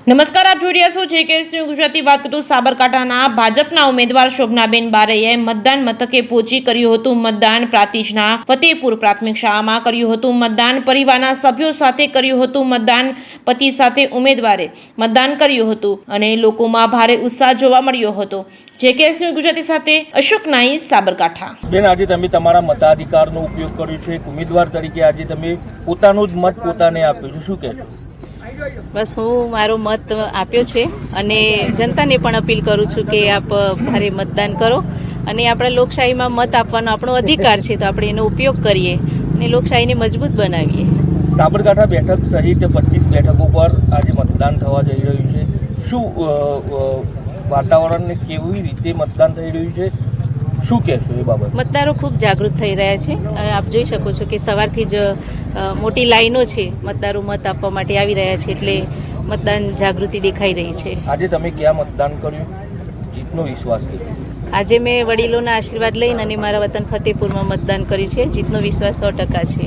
નમસ્કાર, આપ જોઈ રહ્યા છો JKS ન્યૂઝ ગુજરાતી. વાત કરતું સાબરકાંઠાના ભાજપના ઉમેદવાર શોભનાબેન બારૈયાએ મતદાન મથકે પહોંચી કર્યું હતું મતદાન. પ્રાંતિજના ફતેપુર પ્રાથમિક શાળામાં કર્યું હતું મતદાન. પરિવારના સભ્યો સાથે કર્યું હતું મતદાન. પતિ સાથે ઉમેદવારે મતદાન કર્યું હતું અને લોકોમાં ભારે ઉત્સાહ જોવા મળ્યો હતો. JKS ન્યૂઝ ગુજરાતી સાથે અશોક નાઈ, સાબરકાંઠા. બેન, આજે તમે તમારા મતાધિકારનો ઉપયોગ કર્યો છે. એક ઉમેદવાર તરીકે આજે તમે પોતાનો જ મત પોતાને આપ્યો છે, શું કહેશો? બસ હું મારો મત આપ્યો છે અને જનતાને પણ અપીલ કરું છું કે આપ ભારે મતદાન કરો અને આપણા લોકશાહીમાં મત આપવાનો આપણો અધિકાર છે, તો આપણે એનો ઉપયોગ કરીએ અને લોકશાહીને મજબૂત બનાવીએ. સાબરકાંઠા બેઠક સહિત 25 બેઠકો પર આજે મતદાન થવા જઈ રહ્યું છે. શું વાતાવરણને કેવી રીતે મતદાન થઈ રહ્યું છે, શું કહેશો એ બાબત? મતદારો ખૂબ જાગૃત થઈ રહ્યા છે. આપ જોઈ શકો છો કે સવારથી જ મોટી લાઈનો છે, મતદારો મત આપવા માટે આવી રહ્યા છે, એટલે મતદાન જાગૃતિ દેખાઈ રહી છે. આજે તમે ક્યાં મતદાન કર્યું? જીતનો વિશ્વાસ છે? આજે મેં વડીલોના આશીર્વાદ લઈને અને મારા વતન ફતેપુરમાં મતદાન કર્યું છે. જીતનો વિશ્વાસ 100% છે.